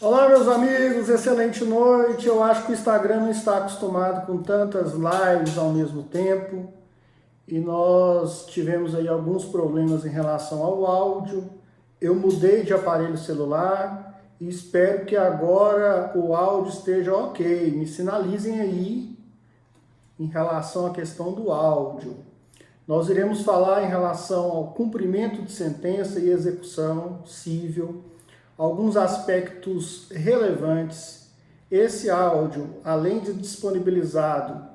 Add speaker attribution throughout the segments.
Speaker 1: Olá, meus amigos, excelente noite. Eu acho que o Instagram não está acostumado com tantas lives ao mesmo tempo e nós tivemos aí alguns problemas em relação ao áudio. Eu mudei de aparelho celular e espero que agora o áudio esteja ok. Me sinalizem aí em relação à questão do áudio. Nós iremos falar em relação ao cumprimento de sentença e execução civil, alguns aspectos relevantes. Esse áudio, além de disponibilizado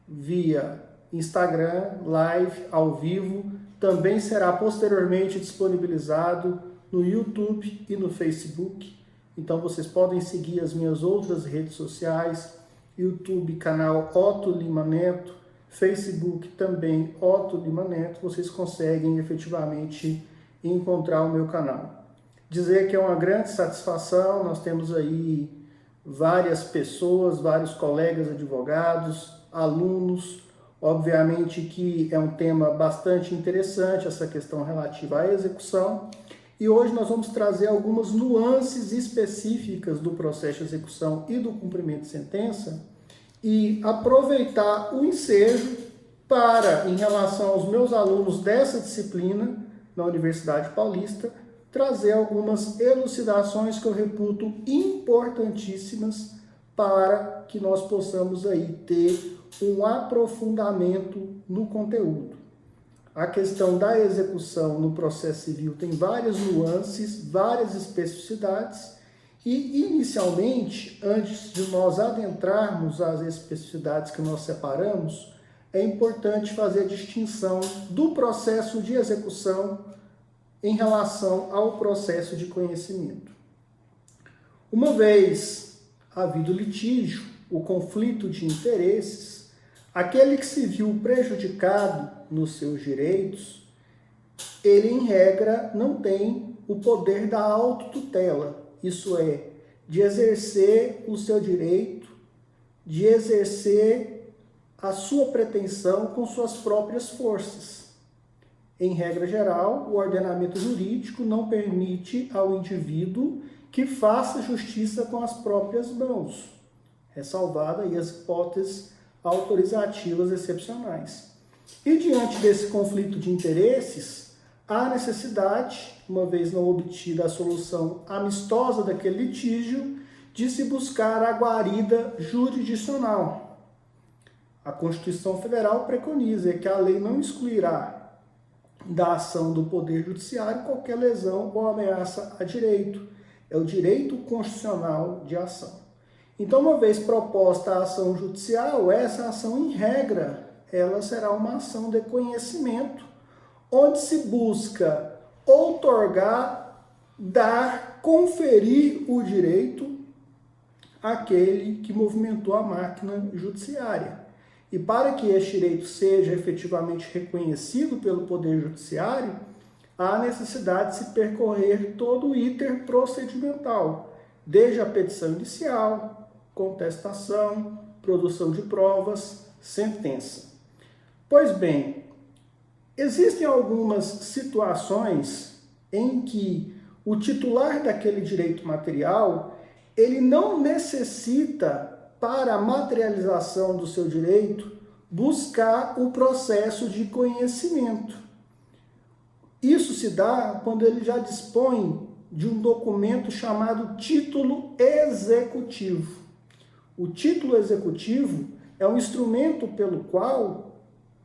Speaker 1: via Instagram, live, ao vivo, também será posteriormente disponibilizado no YouTube e no Facebook. Então vocês podem seguir as minhas outras redes sociais, YouTube, canal Otto Lima Neto, Facebook também Otto Lima Neto, vocês conseguem efetivamente encontrar o meu canal. Dizer que é uma grande satisfação, nós temos aí várias pessoas, vários colegas advogados, alunos, obviamente que é um tema bastante interessante, essa questão relativa à execução, e hoje nós vamos trazer algumas nuances específicas do processo de execução e do cumprimento de sentença, e aproveitar o ensejo para, em relação aos meus alunos dessa disciplina, na Universidade Paulista, trazer algumas elucidações que eu reputo importantíssimas para que nós possamos aí ter um aprofundamento no conteúdo. A questão da execução no processo civil tem várias nuances, várias especificidades e, inicialmente, antes de nós adentrarmos as especificidades que nós separamos, é importante fazer a distinção do processo de execução em relação ao processo de conhecimento. Uma vez havido litígio, o conflito de interesses, aquele que se viu prejudicado nos seus direitos, ele, em regra, não tem o poder da autotutela, isso é, de exercer o seu direito, de exercer a sua pretensão com suas próprias forças. Em regra geral, o ordenamento jurídico não permite ao indivíduo que faça justiça com as próprias mãos, ressalvada aí as hipóteses autorizativas excepcionais. E diante desse conflito de interesses, há necessidade, uma vez não obtida a solução amistosa daquele litígio, de se buscar a guarida jurisdicional. A Constituição Federal preconiza que a lei não excluirá da ação do Poder Judiciário qualquer lesão ou ameaça a direito. É o direito constitucional de ação. Então, uma vez proposta a ação judicial, essa ação, em regra, ela será uma ação de conhecimento, onde se busca outorgar, dar, conferir o direito àquele que movimentou a máquina judiciária. E para que este direito seja efetivamente reconhecido pelo Poder Judiciário, há necessidade de se percorrer todo o iter procedimental, desde a petição inicial, contestação, produção de provas, sentença. Pois bem, existem algumas situações em que o titular daquele direito material, ele não necessita, para a materialização do seu direito, buscar o processo de conhecimento. Isso se dá quando ele já dispõe de um documento chamado título executivo. O título executivo é um instrumento pelo qual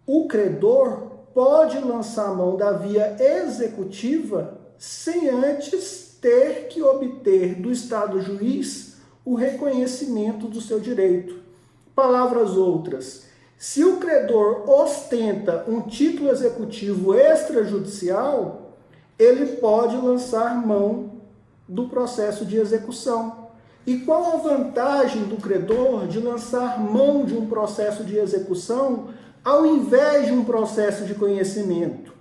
Speaker 1: o credor pode lançar a mão da via executiva sem antes ter que obter do Estado juiz o reconhecimento do seu direito. Palavras outras, se o credor ostenta um título executivo extrajudicial, ele pode lançar mão do processo de execução. E qual a vantagem do credor de lançar mão de um processo de execução ao invés de um processo de conhecimento?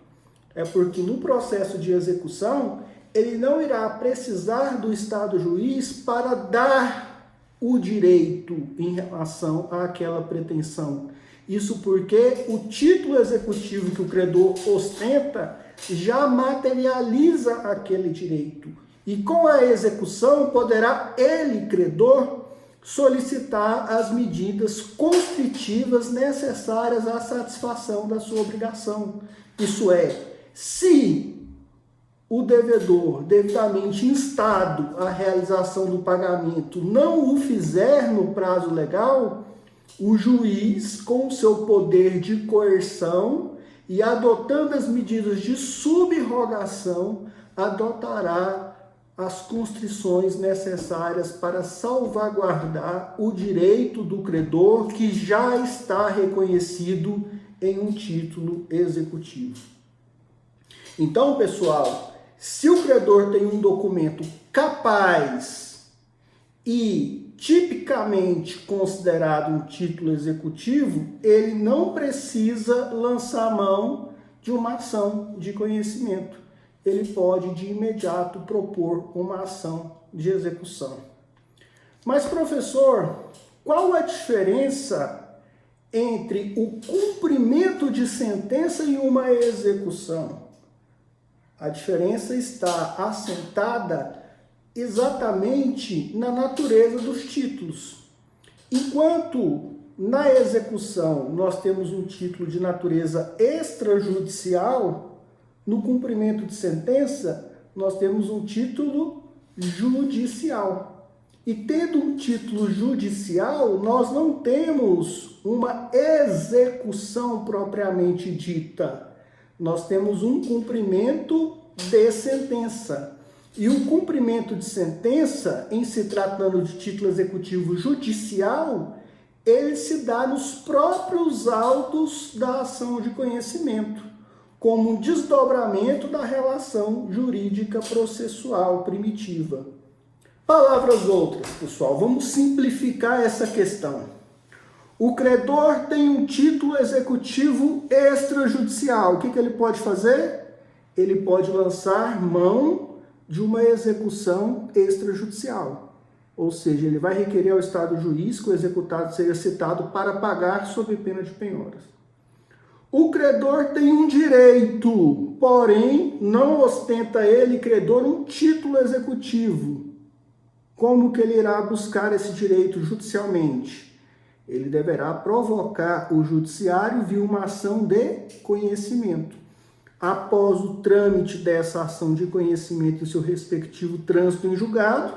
Speaker 1: É porque no processo de execução, ele não irá precisar do Estado juiz para dar o direito em relação àquela pretensão. Isso porque o título executivo que o credor ostenta já materializa aquele direito. E com a execução poderá ele, credor, solicitar as medidas constritivas necessárias à satisfação da sua obrigação. Isso é, se o devedor, devidamente instado à realização do pagamento, não o fizer no prazo legal, o juiz, com seu poder de coerção e adotando as medidas de subrogação, adotará as constrições necessárias para salvaguardar o direito do credor que já está reconhecido em um título executivo. Então, pessoal, se o credor tem um documento capaz e tipicamente considerado um título executivo, ele não precisa lançar mão de uma ação de conhecimento. Ele pode de imediato propor uma ação de execução. Mas, professor, qual a diferença entre o cumprimento de sentença e uma execução? A diferença está assentada exatamente na natureza dos títulos. Enquanto na execução nós temos um título de natureza extrajudicial, no cumprimento de sentença, nós temos um título judicial. E tendo um título judicial, nós não temos uma execução propriamente dita. Nós temos um cumprimento de sentença. E o cumprimento de sentença, em se tratando de título executivo judicial, ele se dá nos próprios autos da ação de conhecimento, como um desdobramento da relação jurídica processual primitiva. Palavras outras, pessoal, vamos simplificar essa questão. O credor tem um título executivo extrajudicial. O que ele pode fazer? Ele pode lançar mão de uma execução extrajudicial. Ou seja, ele vai requerer ao Estado juiz que o executado seja citado para pagar sob pena de penhoras. O credor tem um direito, porém não ostenta ele, credor, um título executivo. Como que ele irá buscar esse direito judicialmente? Ele deverá provocar o judiciário via uma ação de conhecimento. Após o trâmite dessa ação de conhecimento e seu respectivo trânsito em julgado,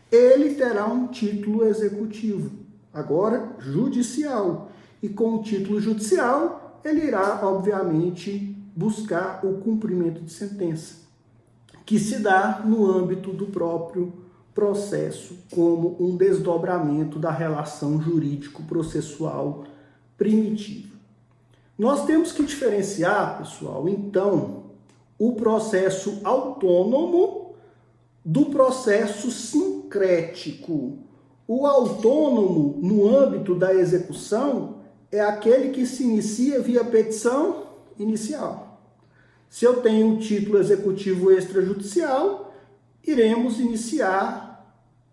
Speaker 1: ele terá um título executivo, agora judicial. E com o título judicial, ele irá, obviamente, buscar o cumprimento de sentença, que se dá no âmbito do próprio processo, como um desdobramento da relação jurídico-processual primitiva. Nós temos que diferenciar, pessoal, então, o processo autônomo do processo sincrético. O autônomo, no âmbito da execução, é aquele que se inicia via petição inicial. Se eu tenho um título executivo extrajudicial, iremos iniciar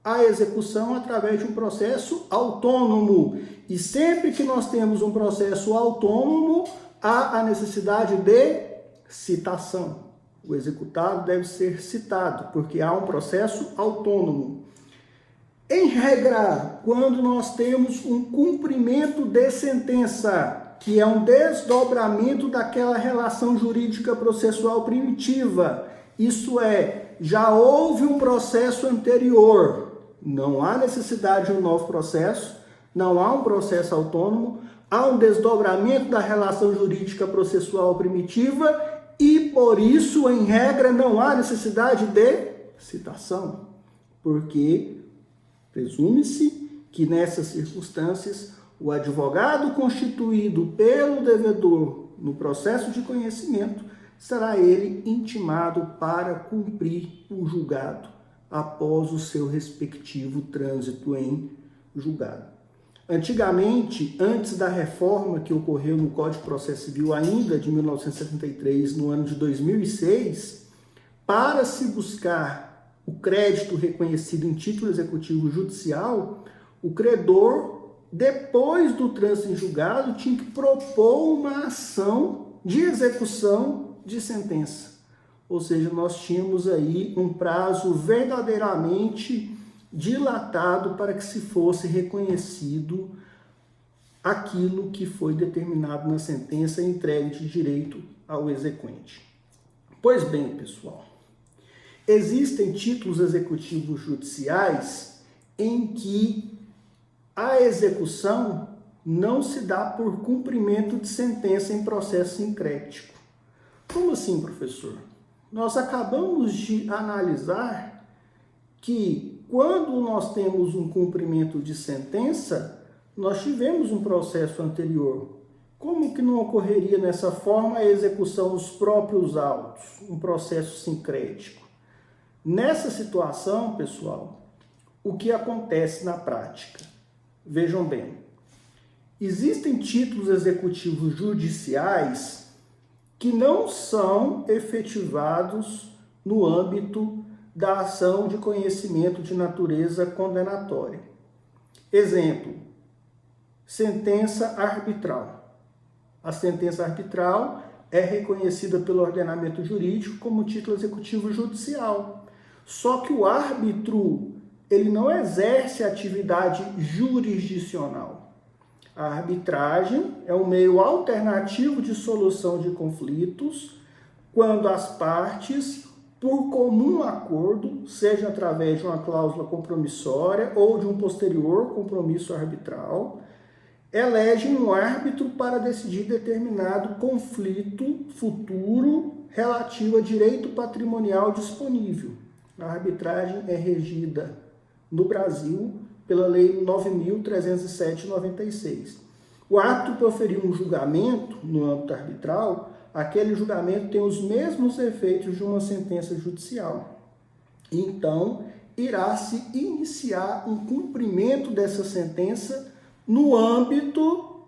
Speaker 1: a execução através de um processo autônomo. E sempre que nós temos um processo autônomo, há a necessidade de citação. O executado deve ser citado, porque há um processo autônomo. Em regra, quando nós temos um cumprimento de sentença, que é um desdobramento daquela relação jurídica processual primitiva, isso é, já houve um processo anterior, não há necessidade de um novo processo, não há um processo autônomo, há um desdobramento da relação jurídica processual primitiva e, por isso, em regra, não há necessidade de citação, porque presume-se que nessas circunstâncias o advogado constituído pelo devedor no processo de conhecimento será ele intimado para cumprir o julgado após o seu respectivo trânsito em julgado. Antigamente, antes da reforma que ocorreu no Código de Processo Civil ainda de 1973, no ano de 2006, para se buscar o crédito reconhecido em título executivo judicial, o credor, depois do trânsito em julgado, tinha que propor uma ação de execução de sentença. ou seja, nós tínhamos aí um prazo verdadeiramente dilatado para que se fosse reconhecido aquilo que foi determinado na sentença e entregue de direito ao exequente. Pois bem, pessoal, existem títulos executivos judiciais em que a execução não se dá por cumprimento de sentença em processo sincrético. Como assim, professor? Nós acabamos de analisar que quando nós temos um cumprimento de sentença, nós tivemos um processo anterior. Como que não ocorreria nessa forma a execução dos próprios autos, um processo sincrético? Nessa situação, pessoal, o que acontece na prática? Vejam bem, existem títulos executivos judiciais que não são efetivados no âmbito da ação de conhecimento de natureza condenatória. Exemplo, sentença arbitral. A sentença arbitral é reconhecida pelo ordenamento jurídico como título executivo judicial. Só que o árbitro, ele não exerce atividade jurisdicional. A arbitragem é um meio alternativo de solução de conflitos quando as partes, por comum acordo, seja através de uma cláusula compromissória ou de um posterior compromisso arbitral, elegem um árbitro para decidir determinado conflito futuro relativo a direito patrimonial disponível. A arbitragem é regida no Brasil pela Lei 9.307/96. O árbitro proferir um julgamento no âmbito arbitral, aquele julgamento tem os mesmos efeitos de uma sentença judicial. Então, irá se iniciar um cumprimento dessa sentença no âmbito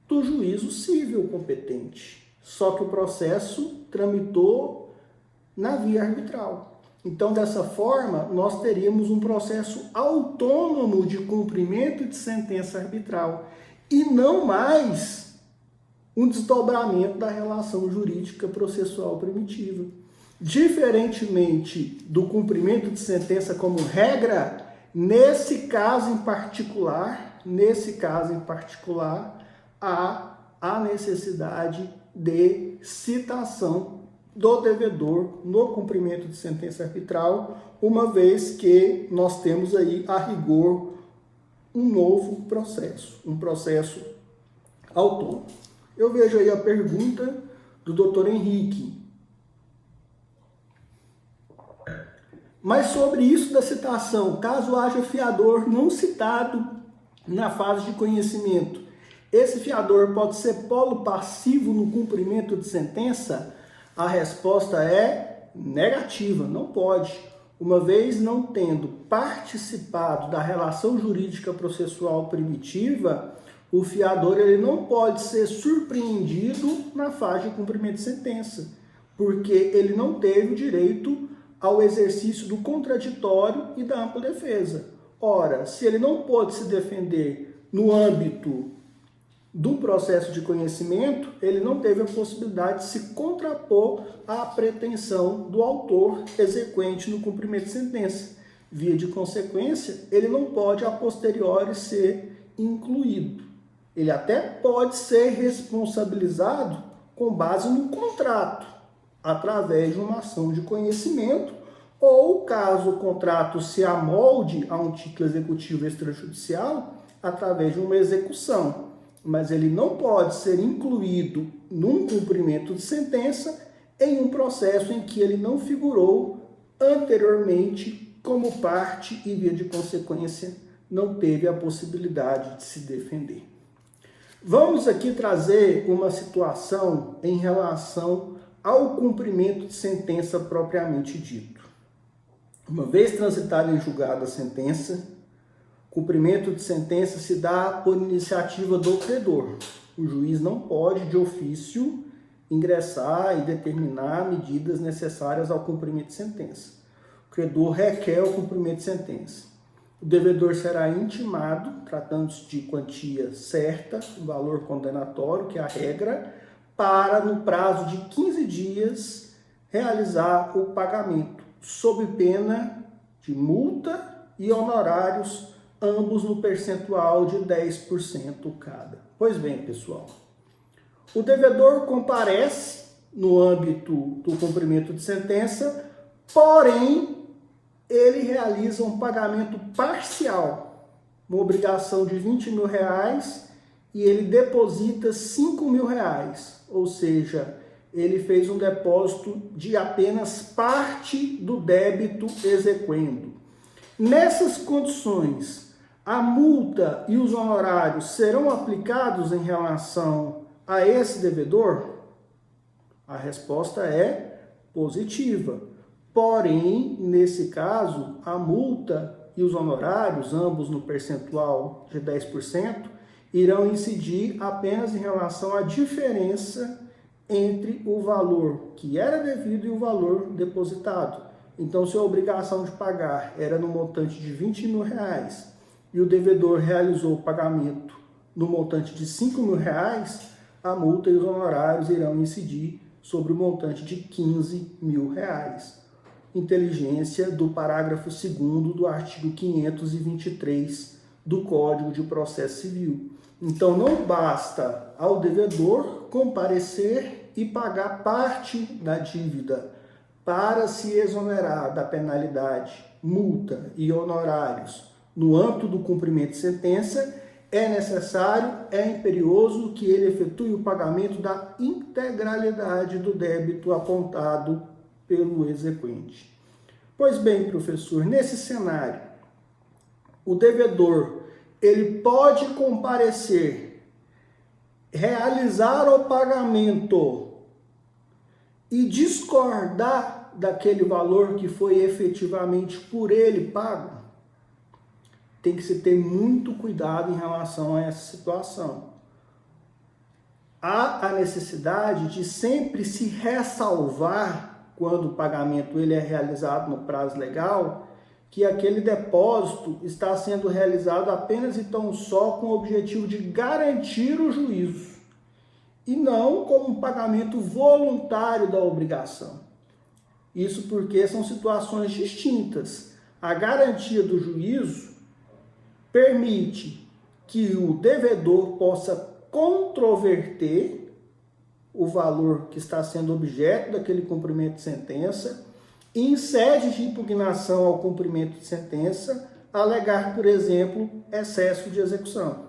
Speaker 1: do juízo civil competente. Só que o processo tramitou na via arbitral. Então, dessa forma, nós teríamos um processo autônomo de cumprimento de sentença arbitral e não mais um desdobramento da relação jurídica processual primitiva. Diferentemente do cumprimento de sentença como regra, nesse caso em particular, há a necessidade de citação do devedor no cumprimento de sentença arbitral, uma vez que nós temos aí, a rigor, um novo processo, um processo autônomo. Eu vejo aí a pergunta do Dr. Henrique. Mas sobre isso da citação, caso haja fiador não citado na fase de conhecimento, esse fiador pode ser polo passivo no cumprimento de sentença? A resposta é negativa, não pode. Uma vez não tendo participado da relação jurídica processual primitiva, o fiador ele não pode ser surpreendido na fase de cumprimento de sentença, porque ele não teve direito ao exercício do contraditório e da ampla defesa. Ora, se ele não pôde se defender no âmbito do processo de conhecimento, ele não teve a possibilidade de se contrapor à pretensão do autor exequente no cumprimento de sentença. Via de consequência, ele não pode a posteriori ser incluído. Ele até pode ser responsabilizado com base no contrato, através de uma ação de conhecimento, ou, caso o contrato se amolde a um título executivo extrajudicial, através de uma execução. Mas ele não pode ser incluído num cumprimento de sentença em um processo em que ele não figurou anteriormente como parte e, via de consequência, não teve a possibilidade de se defender. Vamos aqui trazer uma situação em relação ao cumprimento de sentença propriamente dito. Uma vez transitada em julgado a sentença, cumprimento de sentença se dá por iniciativa do credor. O juiz não pode, de ofício, ingressar e determinar medidas necessárias ao cumprimento de sentença. O credor requer o cumprimento de sentença. O devedor será intimado, tratando-se de quantia certa, o valor condenatório, que é a regra, para, no prazo de 15 dias, realizar o pagamento, sob pena de multa e honorários, ambos no percentual de 10% cada. Pois bem, pessoal, o devedor comparece no âmbito do cumprimento de sentença, porém, ele realiza um pagamento parcial, uma obrigação de R$20.000, e ele deposita R$5.000, ou seja, ele fez um depósito de apenas parte do débito exequendo. Nessas condições, a multa e os honorários serão aplicados em relação a esse devedor? A resposta é positiva. Porém, nesse caso, a multa e os honorários, ambos no percentual de 10%, irão incidir apenas em relação à diferença entre o valor que era devido e o valor depositado. Então, se a obrigação de pagar era no montante de R$20.000 e o devedor realizou o pagamento no montante de R$5.000, a multa e os honorários irão incidir sobre o montante de R$15.000. Inteligência do parágrafo 2º do artigo 523 do Código de Processo Civil. Então, não basta ao devedor comparecer e pagar parte da dívida para se exonerar da penalidade, multa e honorários no âmbito do cumprimento de sentença. É necessário, é imperioso que ele efetue o pagamento da integralidade do débito apontado pelo exequente. Pois bem, professor, nesse cenário, o devedor ele pode comparecer, realizar o pagamento e discordar daquele valor que foi efetivamente por ele pago? Tem que se ter muito cuidado em relação a essa situação. Há a necessidade de sempre se ressalvar, quando o pagamento ele é realizado no prazo legal, que aquele depósito está sendo realizado apenas e tão só com o objetivo de garantir o juízo, e não como um pagamento voluntário da obrigação. Isso porque são situações distintas. A garantia do juízo permite que o devedor possa controverter o valor que está sendo objeto daquele cumprimento de sentença e, em sede de impugnação ao cumprimento de sentença, alegar, por exemplo, excesso de execução.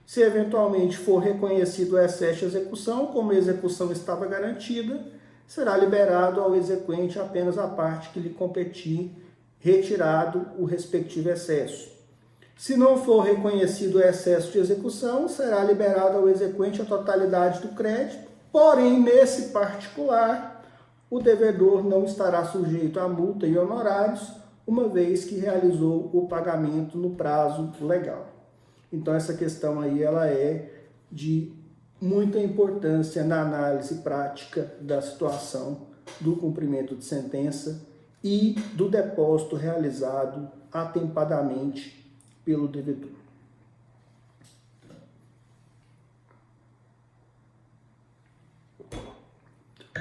Speaker 1: Se eventualmente for reconhecido o excesso de execução, como a execução estava garantida, será liberado ao exequente apenas a parte que lhe competir, retirado o respectivo excesso. Se não for reconhecido o excesso de execução, será liberado ao exequente a totalidade do crédito, porém, nesse particular, o devedor não estará sujeito a multa e honorários, uma vez que realizou o pagamento no prazo legal. Então, essa questão aí ela é de muita importância na análise prática da situação do cumprimento de sentença e do depósito realizado atempadamente pelo devedor.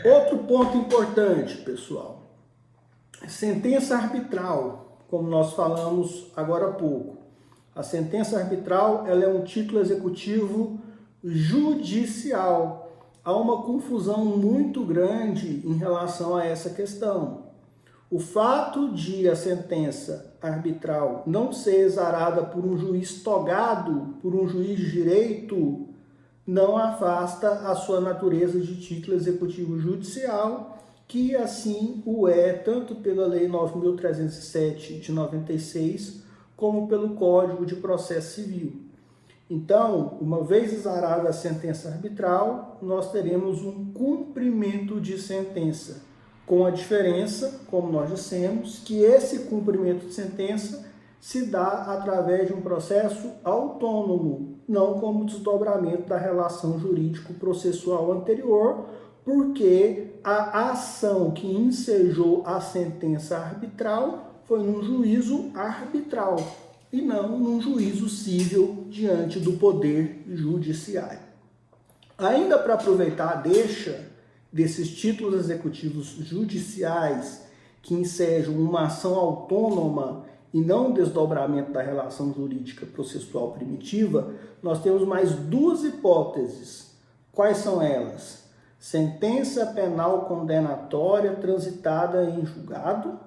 Speaker 1: Outro ponto importante, pessoal, sentença arbitral, como nós falamos agora há pouco. A sentença arbitral ela é um título executivo judicial. Há uma confusão muito grande em relação a essa questão. O fato de a sentença arbitral não ser exarada por um juiz togado, por um juiz de direito, não afasta a sua natureza de título executivo judicial, que assim o é tanto pela Lei 9.307 de 96, como pelo Código de Processo Civil. Então, uma vez exarada a sentença arbitral, nós teremos um cumprimento de sentença, com a diferença, como nós dissemos, que esse cumprimento de sentença se dá através de um processo autônomo, não como desdobramento da relação jurídico-processual anterior, porque a ação que ensejou a sentença arbitral foi num juízo arbitral e não num juízo cível diante do Poder Judiciário. Ainda para aproveitar a deixa, desses títulos executivos judiciais que ensejam uma ação autônoma e não um desdobramento da relação jurídica processual primitiva, nós temos mais duas hipóteses. Quais são elas? Sentença penal condenatória transitada em julgado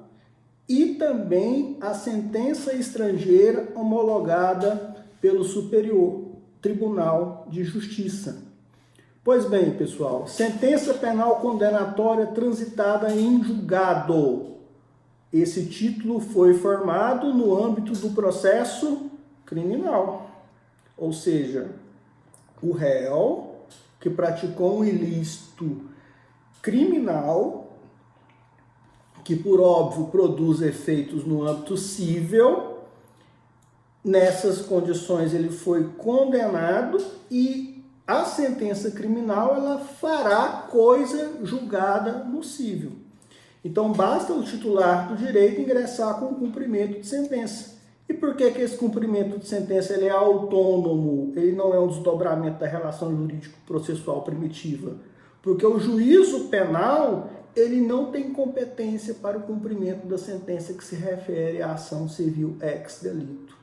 Speaker 1: e também a sentença estrangeira homologada pelo Superior Tribunal de Justiça. Pois bem, pessoal, sentença penal condenatória transitada em julgado. Esse título foi formado no âmbito do processo criminal. Ou seja, o réu que praticou um ilícito criminal, que por óbvio produz efeitos no âmbito civil, nessas condições ele foi condenado e a sentença criminal ela fará coisa julgada no civil. Então basta o titular do direito ingressar com o cumprimento de sentença. E por que esse cumprimento de sentença ele é autônomo? Ele não é um desdobramento da relação jurídico-processual primitiva. Porque o juízo penal ele não tem competência para o cumprimento da sentença que se refere à ação civil ex delito,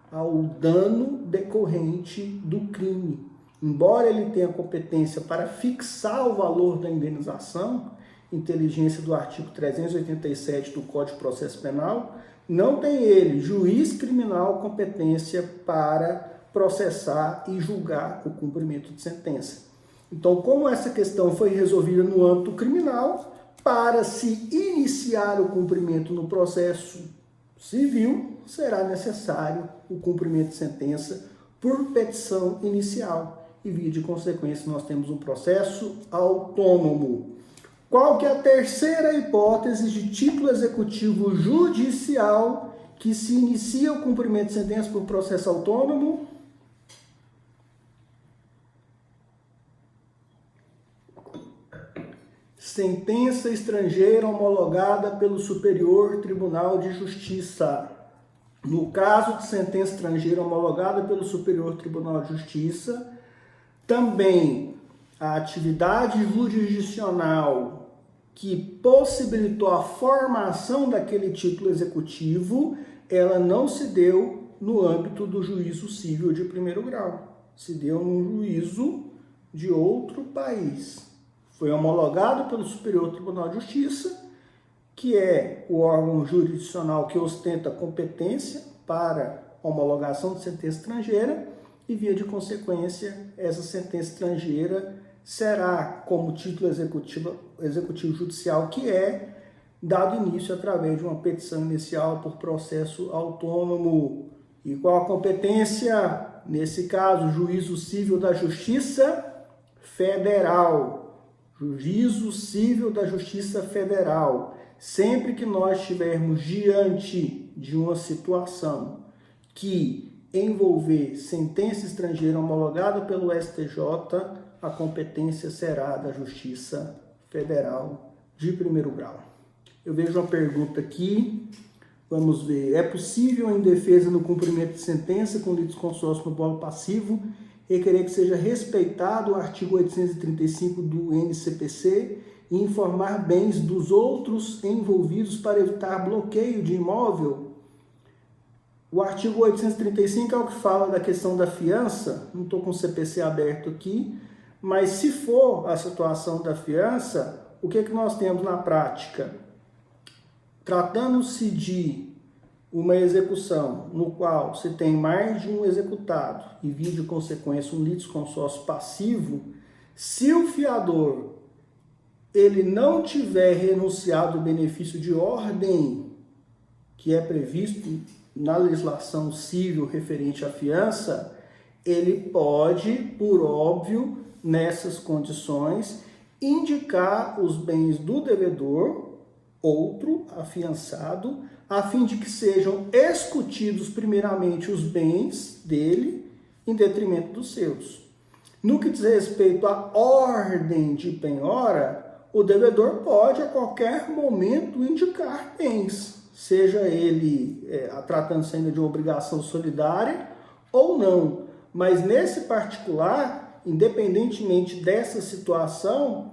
Speaker 1: ao dano decorrente do crime. Embora ele tenha competência para fixar o valor da indenização, inteligência do artigo 387 do Código de Processo Penal, não tem ele, juiz criminal, competência para processar e julgar o cumprimento de sentença. Então, como essa questão foi resolvida no âmbito criminal, para se iniciar o cumprimento no processo civil, será necessário o cumprimento de sentença por petição inicial. E, via de consequência, nós temos um processo autônomo. Qual que é a terceira hipótese de título executivo judicial que se inicia o cumprimento de sentença por processo autônomo? Sentença estrangeira homologada pelo Superior Tribunal de Justiça. No caso de sentença estrangeira homologada pelo Superior Tribunal de Justiça, também a atividade jurisdicional que possibilitou a formação daquele título executivo, ela não se deu no âmbito do juízo civil de primeiro grau, se deu num juízo de outro país. Foi homologado pelo Superior Tribunal de Justiça, que é o órgão jurisdicional que ostenta competência para homologação de sentença estrangeira, e via de consequência, essa sentença estrangeira será como título executivo judicial que é dado início através de uma petição inicial por processo autônomo. E qual a competência? Nesse caso, juízo civil da Justiça Federal. Juízo civil da Justiça Federal. Sempre que nós estivermos diante de uma situação que envolver sentença estrangeira homologada pelo STJ, a competência será da Justiça Federal de primeiro grau. Eu vejo uma pergunta aqui, vamos ver. É possível, em defesa no cumprimento de sentença com litisconsórcio no polo passivo, requerer que seja respeitado o artigo 835 do NCPC e informar bens dos outros envolvidos para evitar bloqueio de imóvel? O artigo 835 é o que fala da questão da fiança, não estou com o CPC aberto aqui, mas se for a situação da fiança, o que nós temos na prática? Tratando-se de uma execução no qual se tem mais de um executado e via de consequência um litisconsórcio passivo, se o fiador ele não tiver renunciado ao benefício de ordem que é previsto na legislação civil referente à fiança, ele pode, por óbvio, nessas condições, indicar os bens do devedor, outro afiançado, a fim de que sejam escutidos primeiramente os bens dele em detrimento dos seus. No que diz respeito à ordem de penhora, o devedor pode a qualquer momento indicar bens, seja ele tratando-se ainda de uma obrigação solidária ou não. Mas nesse particular, independentemente dessa situação,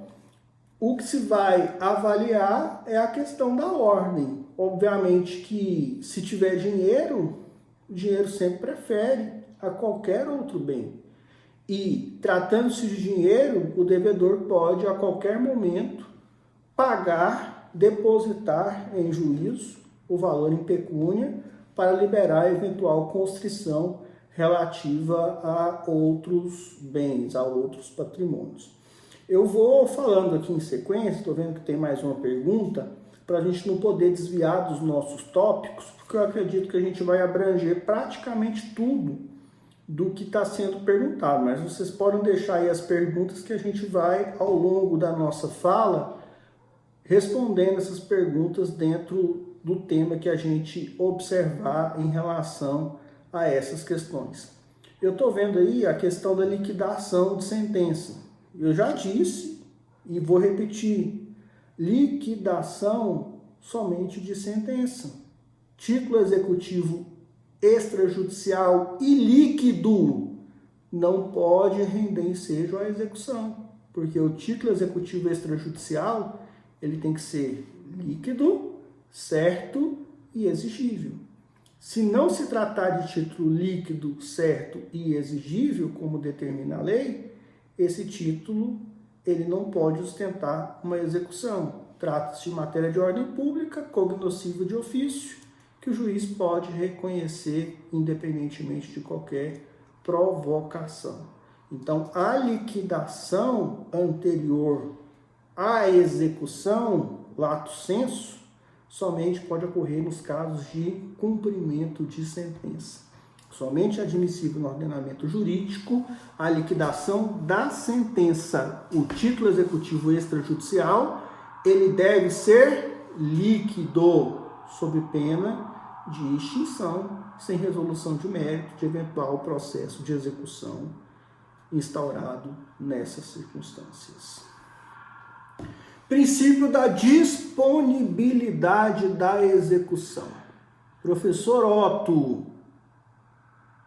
Speaker 1: O que se vai avaliar é a questão da ordem. Obviamente que se tiver dinheiro, o dinheiro sempre prefere a qualquer outro bem. E tratando-se de dinheiro, o devedor pode a qualquer momento pagar, depositar em juízo o valor em pecúnia para liberar a eventual constrição relativa a outros bens, a outros patrimônios. Eu vou falando aqui em sequência, estou vendo que tem mais uma pergunta, para a gente não poder desviar dos nossos tópicos, porque eu acredito que a gente vai abranger praticamente tudo do que está sendo perguntado, mas vocês podem deixar aí as perguntas que a gente vai, ao longo da nossa fala, respondendo essas perguntas dentro do tema que a gente observar em relação a essas questões. Eu estou vendo aí a questão da liquidação de sentença. Eu já disse e vou repetir, liquidação somente de sentença. Título executivo extrajudicial e líquido não pode render ensejo à execução, porque o título executivo extrajudicial ele tem que ser líquido, certo e exigível. Se não se tratar de título líquido, certo e exigível, como determina a lei, esse título ele não pode sustentar uma execução. Trata-se de matéria de ordem pública, cognoscível de ofício, que o juiz pode reconhecer independentemente de qualquer provocação. Então, a liquidação anterior à execução, lato sensu, somente pode ocorrer nos casos de cumprimento de sentença. Somente admissível no ordenamento jurídico a liquidação da sentença. O título executivo extrajudicial, ele deve ser líquido, sob pena de extinção, sem resolução de mérito de eventual processo de execução instaurado nessas circunstâncias. Princípio da disponibilidade da execução. Professor Otto,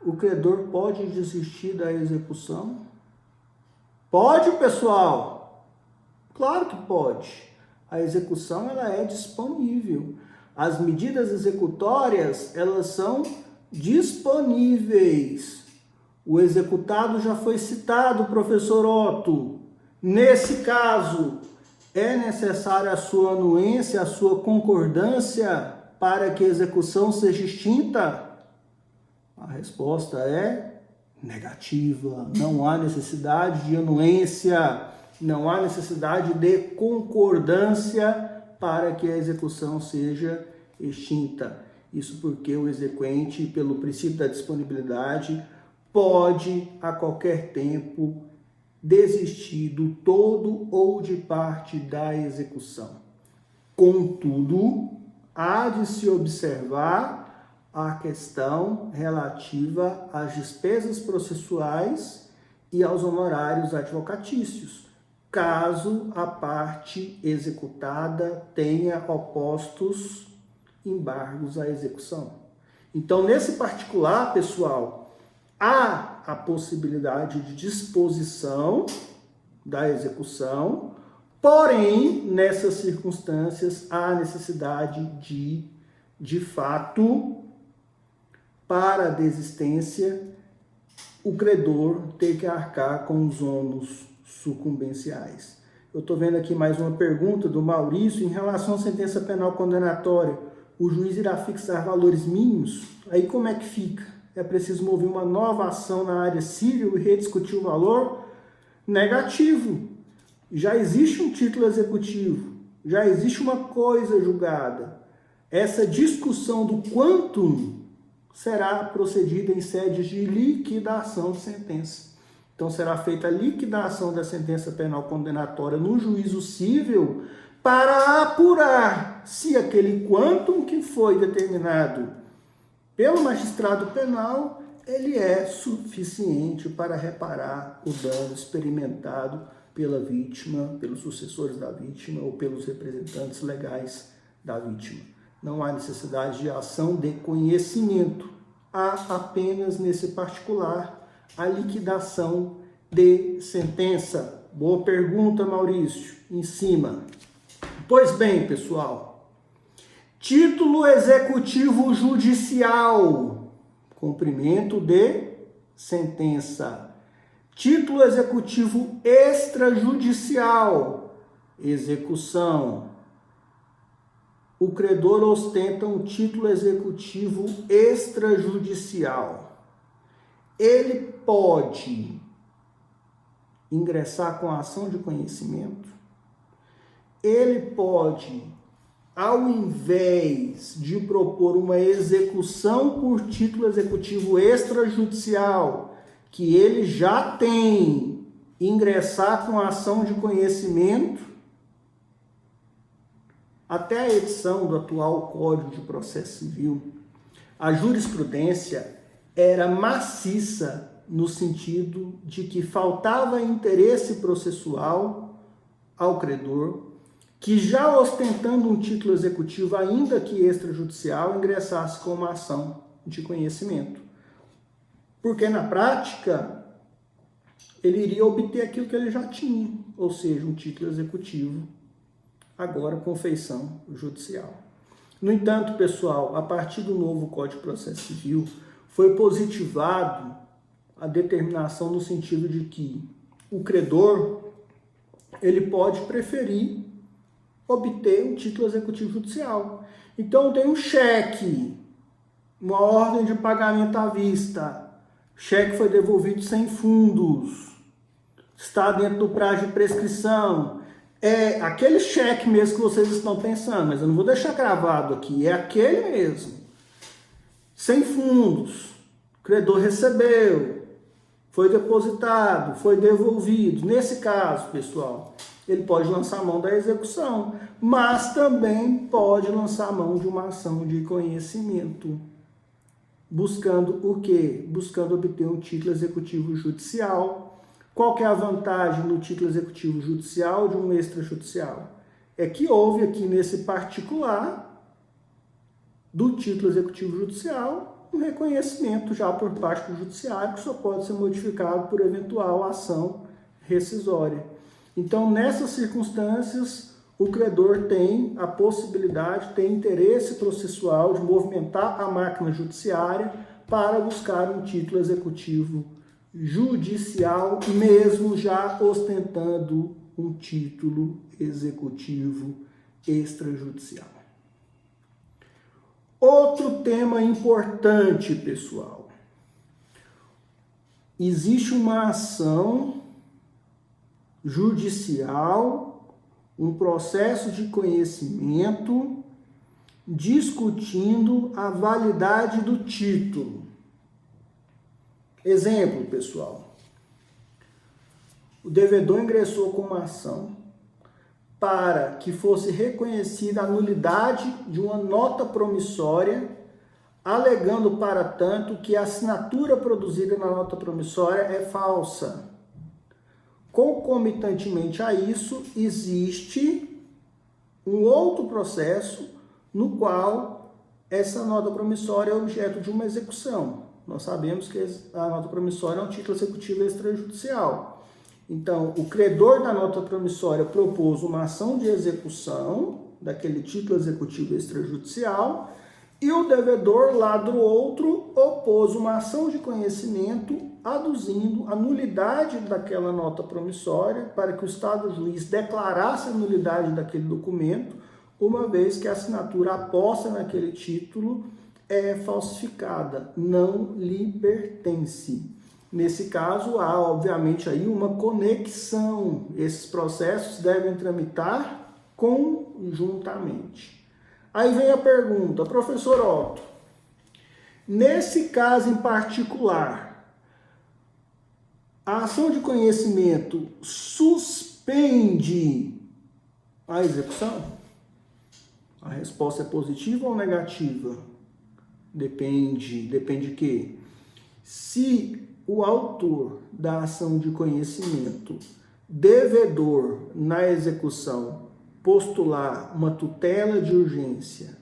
Speaker 1: o credor pode desistir da execução? Pode, pessoal? Claro que pode. A execução ela é disponível. As medidas executórias, elas são disponíveis. O executado já foi citado, professor Otto. Nesse caso, é necessária a sua anuência, a sua concordância para que a execução seja extinta? A resposta é negativa. Não há necessidade de anuência, não há necessidade de concordância para que a execução seja extinta. Isso porque o exequente, pelo princípio da disponibilidade, pode a qualquer tempo desistir do todo ou de parte da execução. Contudo, há de se observar a questão relativa às despesas processuais e aos honorários advocatícios, caso a parte executada tenha opostos embargos à execução. Então, nesse particular, pessoal, há a possibilidade de disposição da execução, porém, nessas circunstâncias, há necessidade de fato, para a desistência, o credor ter que arcar com os ônus sucumbenciais. Eu estou vendo aqui mais uma pergunta do Maurício em relação à sentença penal condenatória. O juiz irá fixar valores mínimos? Aí como é que fica? É preciso mover uma nova ação na área civil e rediscutir o valor? Negativo. Já existe um título executivo, já existe uma coisa julgada. Essa discussão do quantum será procedida em sede de liquidação de sentença. Então, será feita a liquidação da sentença penal condenatória no juízo civil para apurar se aquele quantum que foi determinado pelo magistrado penal, ele é suficiente para reparar o dano experimentado pela vítima, pelos sucessores da vítima ou pelos representantes legais da vítima. Não há necessidade de ação de conhecimento. Há apenas, nesse particular, a liquidação de sentença. Boa pergunta, Maurício. Em cima. Pois bem, pessoal. Título executivo judicial. Cumprimento de sentença. Título executivo extrajudicial. Execução. O credor ostenta um título executivo extrajudicial. Ele pode ingressar com a ação de conhecimento. Ele pode, ao invés de propor uma execução por título executivo extrajudicial, que ele já tem, ingressar com a ação de conhecimento. Até a edição do atual Código de Processo Civil, a jurisprudência era maciça no sentido de que faltava interesse processual ao credor, que já ostentando um título executivo, ainda que extrajudicial, ingressasse com uma ação de conhecimento. Porque na prática, ele iria obter aquilo que ele já tinha, ou seja, um título executivo, agora com feição judicial. No entanto, pessoal, a partir do novo Código de Processo Civil, foi positivado a determinação no sentido de que o credor ele pode preferir obter um título executivo judicial. Então, tem um cheque, uma ordem de pagamento à vista, o cheque foi devolvido sem fundos, está dentro do prazo de prescrição, é aquele cheque mesmo que vocês estão pensando, mas eu não vou deixar gravado aqui, é aquele mesmo, sem fundos, o credor recebeu, foi depositado, foi devolvido. Nesse caso, pessoal, ele pode lançar a mão da execução, mas também pode lançar a mão de uma ação de conhecimento. Buscando o quê? Buscando obter um título executivo judicial. Qual que é a vantagem no título executivo judicial de um extrajudicial? É que houve aqui nesse particular do título executivo judicial um reconhecimento já por parte do judiciário que só pode ser modificado por eventual ação rescisória. Então, nessas circunstâncias, o credor tem a possibilidade, tem interesse processual de movimentar a máquina judiciária para buscar um título executivo judicial, mesmo já ostentando um título executivo extrajudicial. Outro tema importante, pessoal. Existe uma ação judicial, um processo de conhecimento discutindo a validade do título. Exemplo, pessoal. O devedor ingressou com uma ação para que fosse reconhecida a nulidade de uma nota promissória, alegando, para tanto, que a assinatura produzida na nota promissória é falsa. Concomitantemente a isso, existe um outro processo no qual essa nota promissória é objeto de uma execução. Nós sabemos que a nota promissória é um título executivo extrajudicial. Então, o credor da nota promissória propôs uma ação de execução daquele título executivo extrajudicial e o devedor, lá do outro, opôs uma ação de conhecimento aduzindo a nulidade daquela nota promissória para que o Estado juiz declarasse a nulidade daquele documento, uma vez que a assinatura aposta naquele título é falsificada, não lhe pertence. Nesse caso, há, obviamente, aí uma conexão. Esses processos devem tramitar conjuntamente. Aí vem a pergunta, professor Otto, nesse caso em particular, a ação de conhecimento suspende a execução? A resposta é positiva ou negativa? Depende de quê? Se o autor da ação de conhecimento, devedor na execução, postular uma tutela de urgência,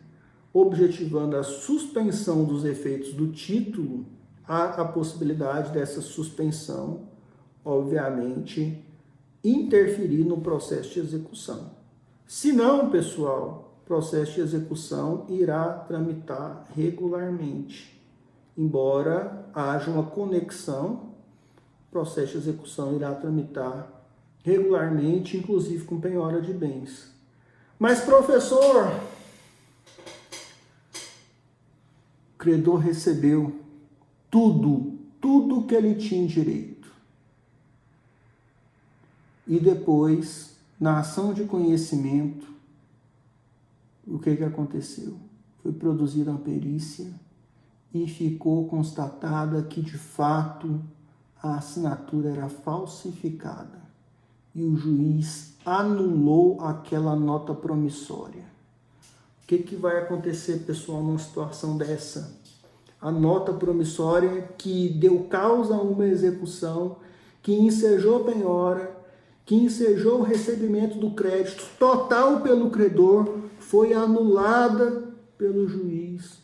Speaker 1: objetivando a suspensão dos efeitos do título, há a possibilidade dessa suspensão, obviamente, interferir no processo de execução. Se não, pessoal, o processo de execução irá tramitar regularmente. Embora haja uma conexão, o processo de execução irá tramitar regularmente, inclusive com penhora de bens. Mas, professor, o credor recebeu tudo que ele tinha direito. E depois, na ação de conhecimento, o que aconteceu? Foi produzida uma perícia e ficou constatada que, de fato, a assinatura era falsificada. E o juiz anulou aquela nota promissória. O que vai acontecer, pessoal, numa situação dessa? A nota promissória que deu causa a uma execução, que ensejou penhora, que ensejou o recebimento do crédito total pelo credor, foi anulada pelo juiz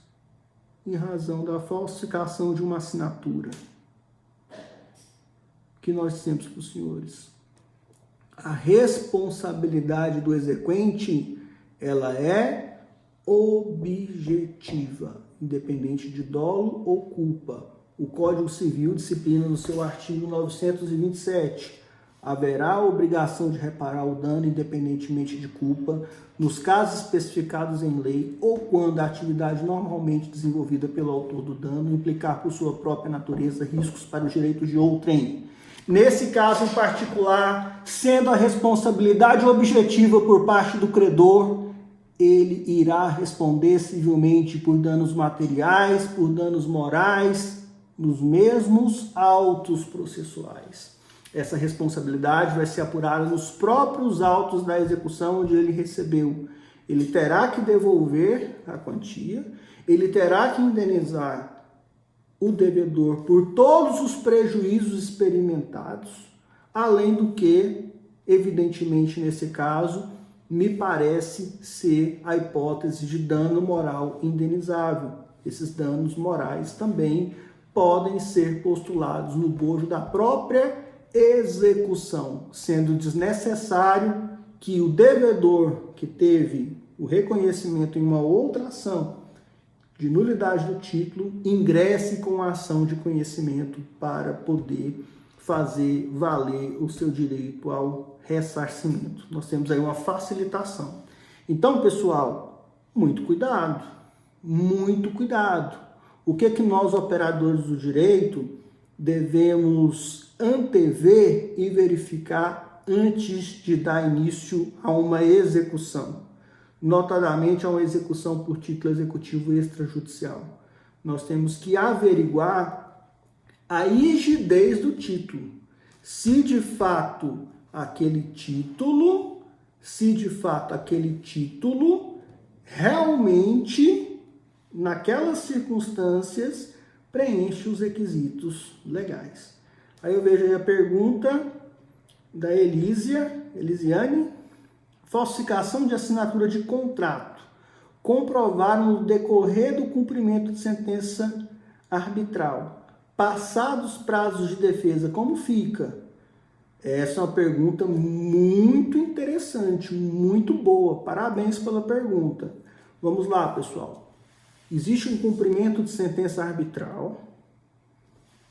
Speaker 1: em razão da falsificação de uma assinatura. Que nós dissemos para os senhores. A responsabilidade do exequente, ela é objetiva, independente de dolo ou culpa. O Código Civil disciplina no seu artigo 927. Haverá a obrigação de reparar o dano independentemente de culpa, nos casos especificados em lei ou quando a atividade normalmente desenvolvida pelo autor do dano implicar por sua própria natureza riscos para os direitos de outrem. Nesse caso em particular, sendo a responsabilidade objetiva por parte do credor, ele irá responder civilmente por danos materiais, por danos morais, nos mesmos autos processuais. Essa responsabilidade vai ser apurada nos próprios autos da execução onde ele recebeu. Ele terá que devolver a quantia, ele terá que indenizar o devedor por todos os prejuízos experimentados, além do que, evidentemente nesse caso, me parece ser a hipótese de dano moral indenizável. Esses danos morais também podem ser postulados no bojo da própria execução, sendo desnecessário que o devedor que teve o reconhecimento em uma outra ação de nulidade do título ingresse com a ação de conhecimento para poder fazer valer o seu direito ao ressarcimento. Nós temos aí uma facilitação. Então, pessoal, muito cuidado, muito cuidado. O que nós, operadores do direito, devemos antever e verificar antes de dar início a uma execução, notadamente a uma execução por título executivo extrajudicial. Nós temos que averiguar a rigidez do título, se de fato aquele título realmente, naquelas circunstâncias, preenche os requisitos legais. Aí eu vejo aí a pergunta da Elisiane. Falsificação de assinatura de contrato. Comprovar no decorrer do cumprimento de sentença arbitral. Passados prazos de defesa, como fica? Essa é uma pergunta muito interessante, muito boa. Parabéns pela pergunta. Vamos lá, pessoal. Existe um cumprimento de sentença arbitral.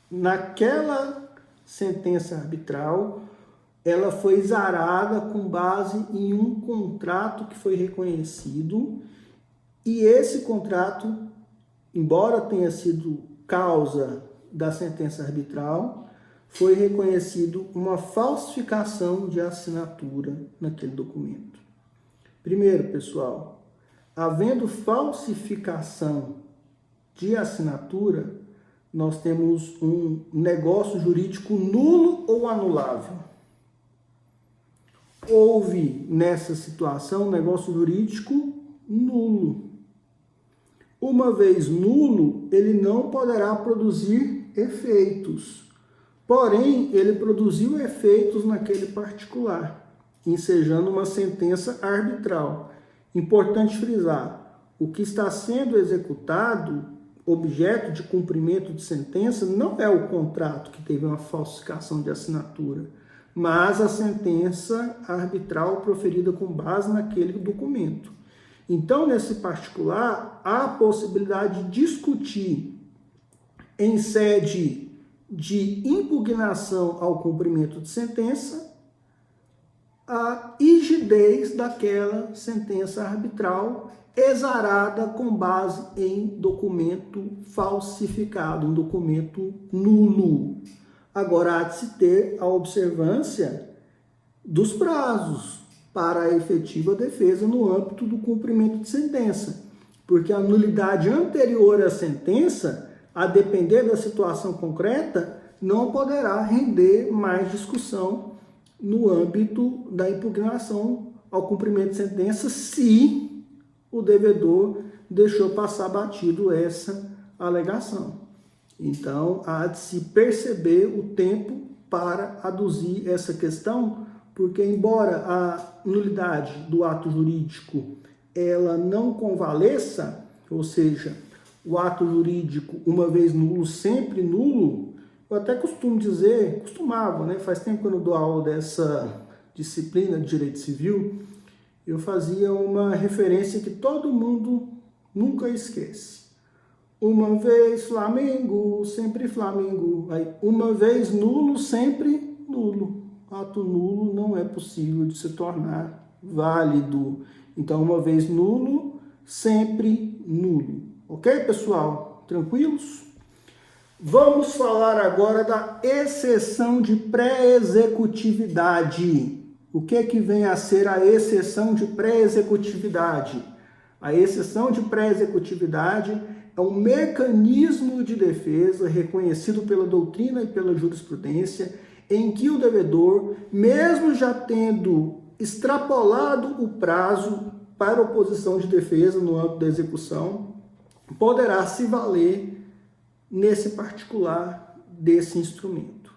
Speaker 1: Naquela sentença arbitral, ela foi exarada com base em um contrato que foi reconhecido, e esse contrato, embora tenha sido causa da sentença arbitral, foi reconhecido uma falsificação de assinatura naquele documento. Primeiro, pessoal, havendo falsificação de assinatura, nós temos um negócio jurídico nulo ou anulável. Houve nessa situação um negócio jurídico nulo. Uma vez nulo, ele não poderá produzir efeitos. Porém, ele produziu efeitos naquele particular, ensejando uma sentença arbitral. Importante frisar, o que está sendo executado, objeto de cumprimento de sentença, não é o contrato que teve uma falsificação de assinatura, mas a sentença arbitral proferida com base naquele documento. Então, nesse particular, há a possibilidade de discutir em sede de impugnação ao cumprimento de sentença a rigidez daquela sentença arbitral exarada com base em documento falsificado, um documento nulo. Agora, há de se ter a observância dos prazos para a efetiva defesa no âmbito do cumprimento de sentença, porque a nulidade anterior à sentença, a depender da situação concreta, não poderá render mais discussão no âmbito da impugnação ao cumprimento de sentença se o devedor deixou passar batido essa alegação. Então, há de se perceber o tempo para aduzir essa questão, porque embora a nulidade do ato jurídico ela não convaleça, ou seja, o ato jurídico, uma vez nulo, sempre nulo, eu até costumo dizer, costumava, né? Faz tempo que eu não dou aula dessa disciplina de direito civil, eu fazia uma referência que todo mundo nunca esquece. Uma vez Flamengo, sempre Flamengo. Aí, uma vez nulo, sempre nulo. Ato nulo não é possível de se tornar válido. Então, uma vez nulo, sempre nulo. Ok, pessoal? Tranquilos? Vamos falar agora da exceção de pré-executividade. O que vem a ser a exceção de pré-executividade? A exceção de pré-executividade é um mecanismo de defesa reconhecido pela doutrina e pela jurisprudência em que o devedor, mesmo já tendo extrapolado o prazo para oposição de defesa no âmbito da execução, poderá se valer nesse particular desse instrumento.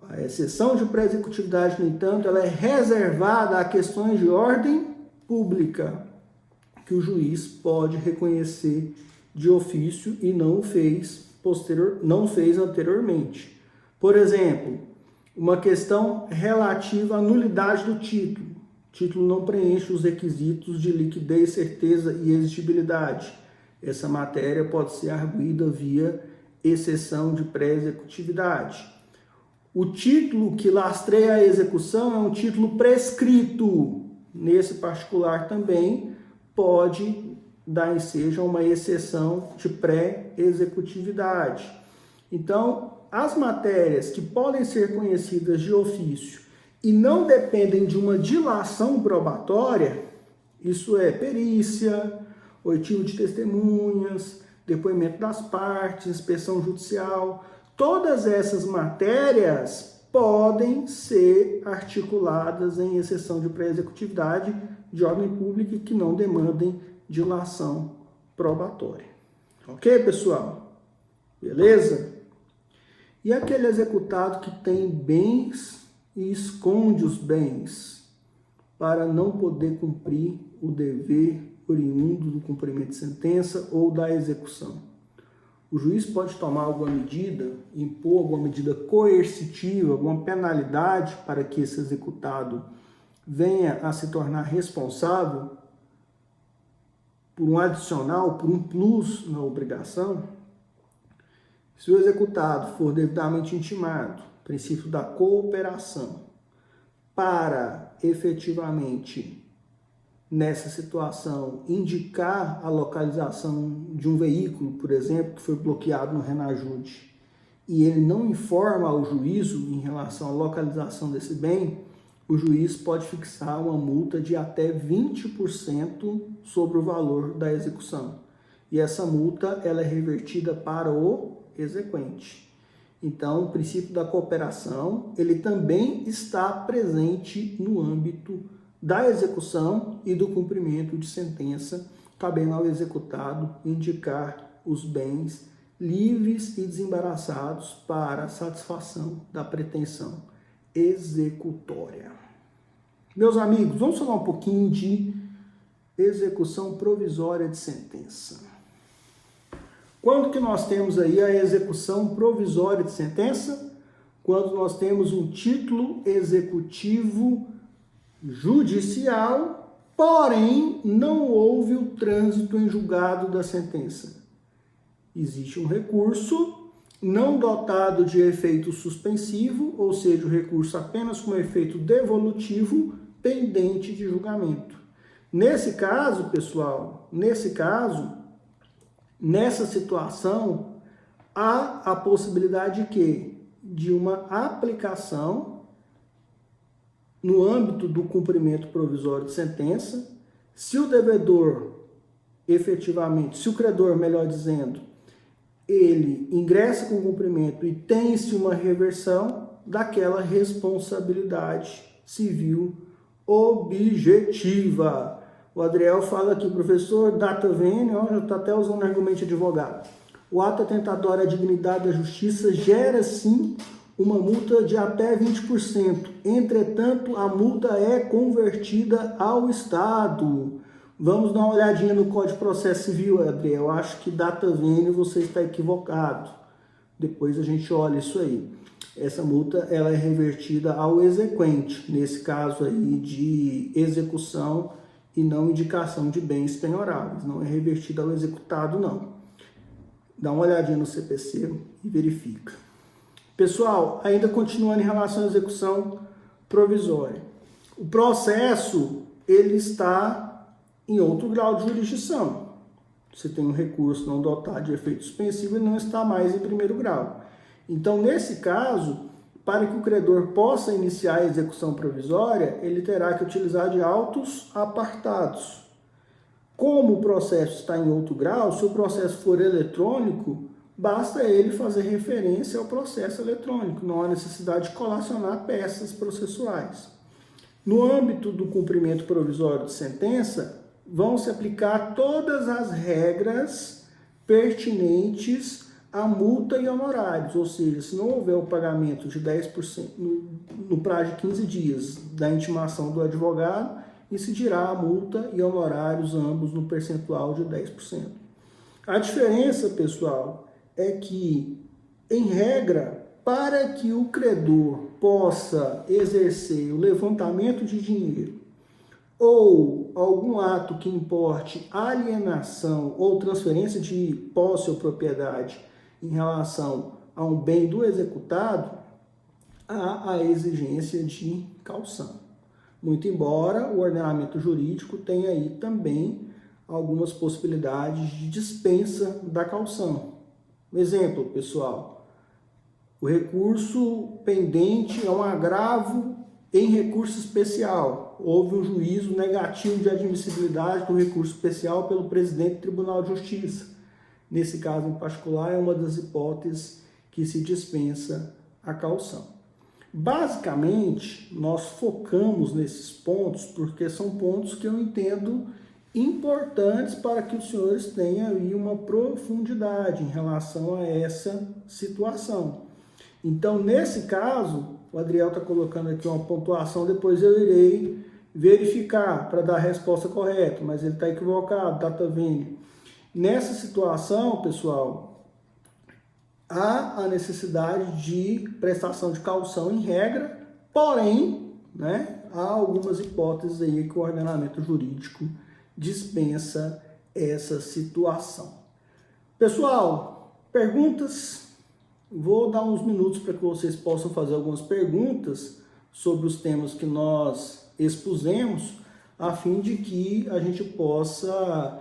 Speaker 1: A exceção de pré-executividade, no entanto, ela é reservada a questões de ordem pública, que o juiz pode reconhecer de ofício e não fez anteriormente. Por exemplo, uma questão relativa à nulidade do título. O título não preenche os requisitos de liquidez, certeza e exigibilidade. Essa matéria pode ser arguida via exceção de pré-executividade. O título que lastreia a execução é um título prescrito. Nesse particular também pode dar ensejo a uma exceção de pré-executividade. Então, as matérias que podem ser conhecidas de ofício e não dependem de uma dilação probatória, isso é perícia, oitivo de testemunhas, depoimento das partes, inspeção judicial, todas essas matérias podem ser articuladas em exceção de pré-executividade de ordem pública que não demandem dilação probatória. Ok, pessoal? Beleza? E aquele executado que tem bens e esconde os bens para não poder cumprir o dever oriundo do cumprimento de sentença ou da execução. O juiz pode tomar alguma medida, impor alguma medida coercitiva, alguma penalidade para que esse executado venha a se tornar responsável por um adicional, por um plus na obrigação. Se o executado for devidamente intimado, princípio da cooperação, para efetivamente nessa situação, indicar a localização de um veículo, por exemplo, que foi bloqueado no Renajude, e ele não informa ao juízo em relação à localização desse bem, o juiz pode fixar uma multa de até 20% sobre o valor da execução. E essa multa ela é revertida para o exequente. Então, o princípio da cooperação, ele também está presente no âmbito da execução e do cumprimento de sentença, cabendo ao executado indicar os bens livres e desembaraçados para a satisfação da pretensão executória. Meus amigos, vamos falar um pouquinho de execução provisória de sentença. Quando que nós temos aí a execução provisória de sentença? quando nós temos um título executivo judicial, porém não houve o trânsito em julgado da sentença. Existe um recurso não dotado de efeito suspensivo, ou seja, o recurso apenas com efeito devolutivo, pendente de julgamento. Nesse caso, pessoal, nessa situação, há a possibilidade de quê? De uma aplicação no âmbito do cumprimento provisório de sentença, se o devedor, efetivamente, se o credor, melhor dizendo, ele ingressa com o cumprimento e tem-se uma reversão daquela responsabilidade civil objetiva. O Adriel fala aqui, professor, data vênia, já está até usando o argumento de advogado. O ato atentatório à dignidade da justiça gera, sim, uma multa de até 20%. Entretanto, a multa é convertida ao Estado. Vamos dar uma olhadinha no Código de Processo Civil, Adriel. Eu acho que data vênia você está equivocado. Depois a gente olha isso aí. Essa multa ela é revertida ao exequente, nesse caso aí de execução e não indicação de bens penhoráveis. Não é revertida ao executado, não. Dá uma olhadinha no CPC e verifica. Pessoal, ainda continuando em relação à execução provisória. O processo, ele está em outro grau de jurisdição. Você tem um recurso não dotado de efeito suspensivo, ele não está mais em primeiro grau. Então, nesse caso, para que o credor possa iniciar a execução provisória, ele terá que utilizar de autos apartados. Como o processo está em outro grau, se o processo for eletrônico, basta ele fazer referência ao processo eletrônico, não há necessidade de colacionar peças processuais. No âmbito do cumprimento provisório de sentença, vão se aplicar todas as regras pertinentes à multa e honorários, ou seja, se não houver o pagamento de 10% no prazo de 15 dias da intimação do advogado, incidirá a multa e honorários ambos no percentual de 10%. A diferença, pessoal, é que, em regra, para que o credor possa exercer o levantamento de dinheiro ou algum ato que importe alienação ou transferência de posse ou propriedade em relação a um bem do executado, há a exigência de caução. Muito embora o ordenamento jurídico tenha aí também algumas possibilidades de dispensa da caução. Um exemplo, pessoal, o recurso pendente é um agravo em recurso especial. Houve um juízo negativo de admissibilidade do recurso especial pelo presidente do Tribunal de Justiça. Nesse caso em particular, é uma das hipóteses que se dispensa a caução. Basicamente, nós focamos nesses pontos porque são pontos que eu entendo importantes para que os senhores tenham aí uma profundidade em relação a essa situação. Então, nesse caso, o Adriel está colocando aqui uma pontuação, depois eu irei verificar para dar a resposta correta, mas ele está equivocado, data vênia. Nessa situação, pessoal, há a necessidade de prestação de caução em regra, porém, há algumas hipóteses aí que o ordenamento jurídico dispensa essa situação. Pessoal, perguntas? Vou dar uns minutos para que vocês possam fazer algumas perguntas sobre os temas que nós expusemos, a fim de que a gente possa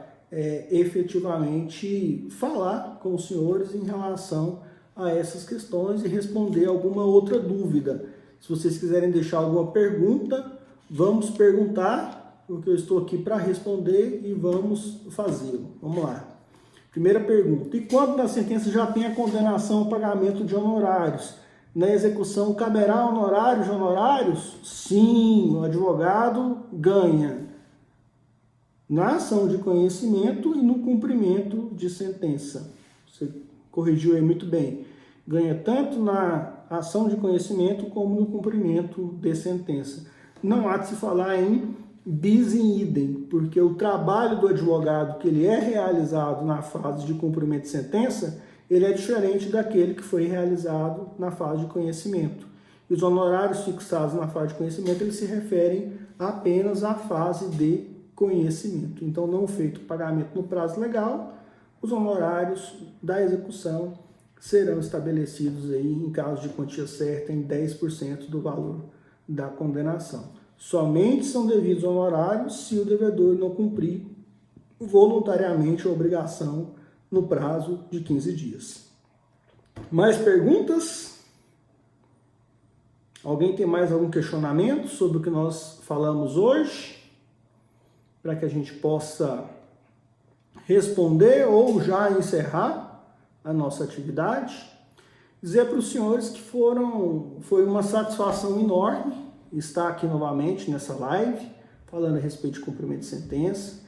Speaker 1: efetivamente falar com os senhores em relação a essas questões e responder alguma outra dúvida. Se vocês quiserem deixar alguma pergunta, vamos perguntar, porque eu estou aqui para responder e vamos fazê-lo. Vamos lá. Primeira pergunta. E quando na sentença já tem a condenação ao pagamento de honorários, na execução caberá honorários de honorários? Sim, o advogado ganha na ação de conhecimento e no cumprimento de sentença. Você corrigiu aí muito bem. Ganha tanto na ação de conhecimento como no cumprimento de sentença. Não há de se falar em bis in idem, porque o trabalho do advogado que ele é realizado na fase de cumprimento de sentença, ele é diferente daquele que foi realizado na fase de conhecimento. E os honorários fixados na fase de conhecimento, eles se referem apenas à fase de conhecimento. Então, não feito pagamento no prazo legal, os honorários da execução serão estabelecidos aí, em caso de quantia certa, em 10% do valor da condenação. Somente são devidos honorários se o devedor não cumprir voluntariamente a obrigação no prazo de 15 dias. Mais perguntas? Alguém tem mais algum questionamento sobre o que nós falamos hoje? Para que a gente possa responder ou já encerrar a nossa atividade. Dizer para os senhores que foi uma satisfação enorme estar aqui novamente nessa live, falando a respeito de cumprimento de sentença.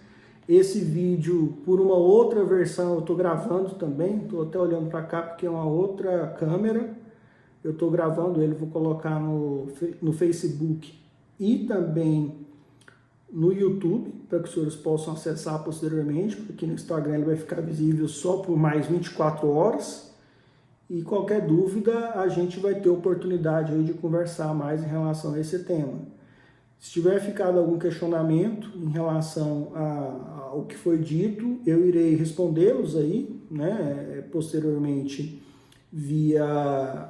Speaker 1: Esse vídeo, por uma outra versão, eu estou gravando também, estou até olhando para cá porque é uma outra câmera. Eu estou gravando ele, vou colocar no Facebook e também no YouTube, para que os senhores possam acessar posteriormente, porque no Instagram ele vai ficar visível só por mais 24 horas. E qualquer dúvida, a gente vai ter oportunidade aí de conversar mais em relação a esse tema. Se tiver ficado algum questionamento em relação ao que foi dito, eu irei respondê-los aí, né, posteriormente via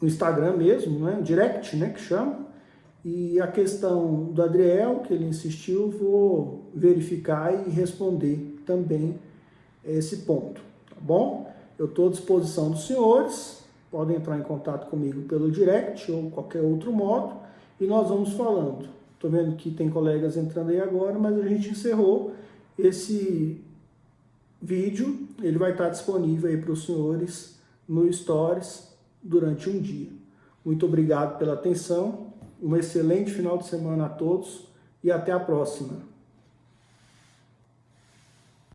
Speaker 1: o Instagram mesmo, né, direct, né, que chama. E a questão do Adriel, que ele insistiu, vou verificar e responder também esse ponto, tá bom? Eu estou à disposição dos senhores, podem entrar em contato comigo pelo direct ou qualquer outro modo, e nós vamos falando. Estou vendo que tem colegas entrando aí agora, mas a gente encerrou esse vídeo, ele vai estar disponível aí para os senhores no Stories durante um dia. Muito obrigado pela atenção, um excelente final de semana a todos e até a próxima.